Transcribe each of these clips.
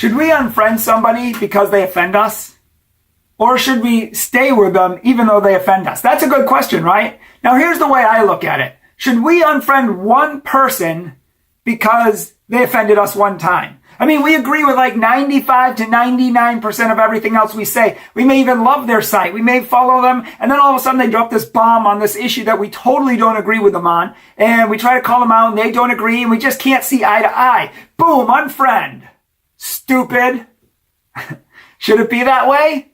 Should we unfriend somebody because they offend us? Or should we stay with them even though they offend us? That's a good question, right? Now here's the way I look at it. Should we unfriend one person because they offended us one time? I mean, we agree with like 95 to 99% of everything else we say. We may even love their site. We may follow them. And then all of a sudden they drop this bomb on this issue that we totally don't agree with them on. And we try to call them out and they don't agree and we just can't see eye to eye. Boom, unfriend. Stupid. Should it be that way?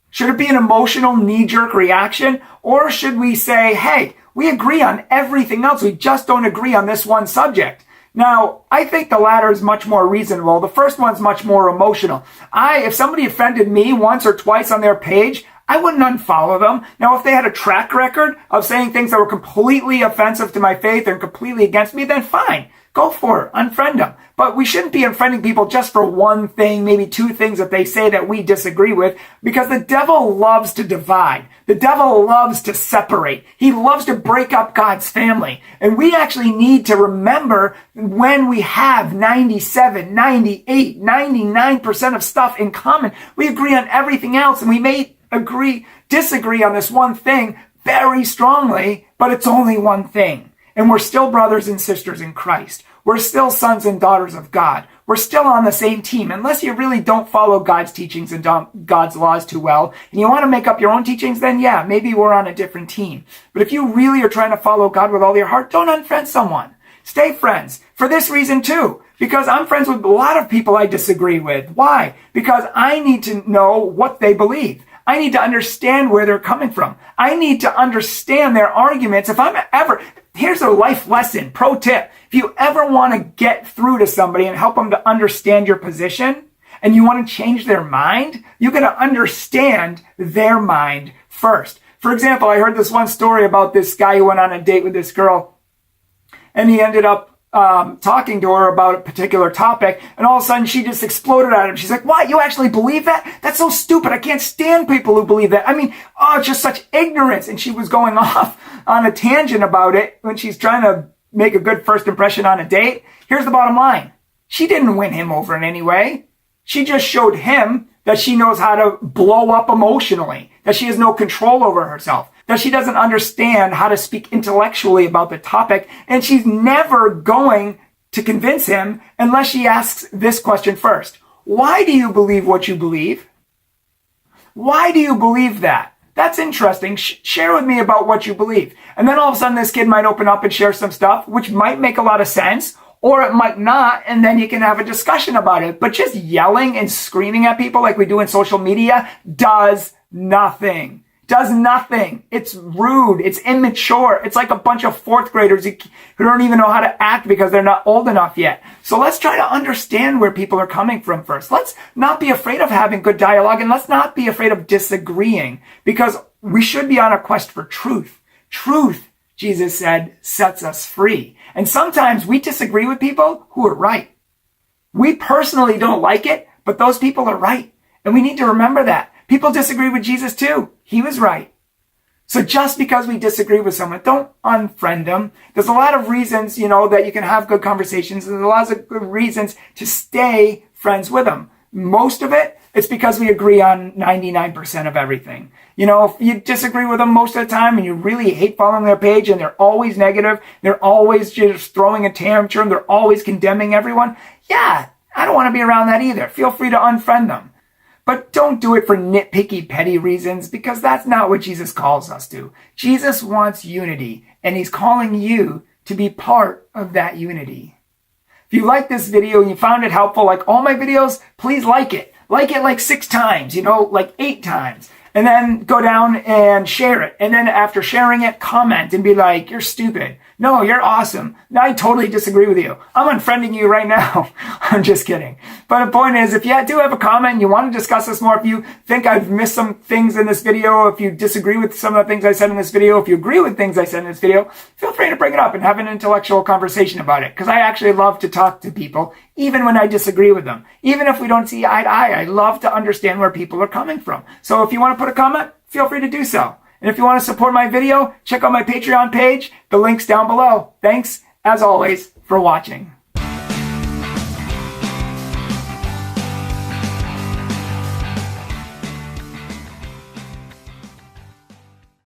Should it be an emotional knee-jerk reaction? Or should we say, hey, we agree on everything else. We just don't agree on this one subject. Now, I think the latter is much more reasonable. The first one's much more emotional. If somebody offended me once or twice on their page, I wouldn't unfollow them. Now, if they had a track record of saying things that were completely offensive to my faith and completely against me, then fine. Go for it. Unfriend them. But we shouldn't be unfriending people just for one thing, maybe two things that they say that we disagree with, because the devil loves to divide. The devil loves to separate. He loves to break up God's family. And we actually need to remember when we have 97, 98, 99% of stuff in common, we agree on everything else, and we may disagree on this one thing very strongly, but it's only one thing. And we're still brothers and sisters in Christ. We're still sons and daughters of God. We're still on the same team. Unless you really don't follow God's teachings and God's laws too well, and you want to make up your own teachings, then yeah, maybe we're on a different team. But if you really are trying to follow God with all your heart, don't unfriend someone. Stay friends. For this reason too. Because I'm friends with a lot of people I disagree with. Why? Because I need to know what they believe. I need to understand where they're coming from. I need to understand their arguments. Here's a life lesson, pro tip. If you ever want to get through to somebody and help them to understand your position, and you want to change their mind, you got to understand their mind first. For example, I heard this one story about this guy who went on a date with this girl, and he ended up talking to her about a particular topic, and all of a sudden she just exploded at him. She's like, what? You actually believe that? That's so stupid. I can't stand people who believe that. I mean, it's just such ignorance. And she was going off on a tangent about it when she's trying to make a good first impression on a date. Here's the bottom line. She didn't win him over in any way. She just showed him that she knows how to blow up emotionally, that she has no control over herself, that she doesn't understand how to speak intellectually about the topic, and she's never going to convince him unless she asks this question first. Why do you believe what you believe? Why do you believe that? That's interesting. Share with me about what you believe. And then all of a sudden this kid might open up and share some stuff, which might make a lot of sense, or it might not, and then you can have a discussion about it. But just yelling and screaming at people like we do in social media does nothing. Does nothing. It's rude. It's immature. It's like a bunch of fourth graders who don't even know how to act because they're not old enough yet. So let's try to understand where people are coming from first. Let's not be afraid of having good dialogue, and let's not be afraid of disagreeing, because we should be on a quest for truth. Truth, Jesus said, sets us free. And sometimes we disagree with people who are right. We personally don't like it, but those people are right. And we need to remember that. People disagree with Jesus too. He was right. So just because we disagree with someone, don't unfriend them. There's a lot of reasons, that you can have good conversations. There's a lot of good reasons to stay friends with them. Most of it, it's because we agree on 99% of everything. If you disagree with them most of the time and you really hate following their page and they're always negative, they're always just throwing a tantrum, they're always condemning everyone, yeah, I don't want to be around that either. Feel free to unfriend them. But don't do it for nitpicky, petty reasons, because that's not what Jesus calls us to. Jesus wants unity, and he's calling you to be part of that unity. If you like this video and you found it helpful, like all my videos, please like it. Like it like 6 times, like 8 times. And then go down and share it. And then after sharing it, comment and be like, you're stupid. No, you're awesome. No, I totally disagree with you. I'm unfriending you right now. I'm just kidding. But the point is, if you do have a comment and you want to discuss this more, if you think I've missed some things in this video, if you disagree with some of the things I said in this video, if you agree with things I said in this video, feel free to bring it up and have an intellectual conversation about it. Because I actually love to talk to people, even when I disagree with them. Even if we don't see eye to eye, I love to understand where people are coming from. So if you want to put a comment, feel free to do so. And if you want to support my video, check out my Patreon page. The link's down below. Thanks, as always, for watching.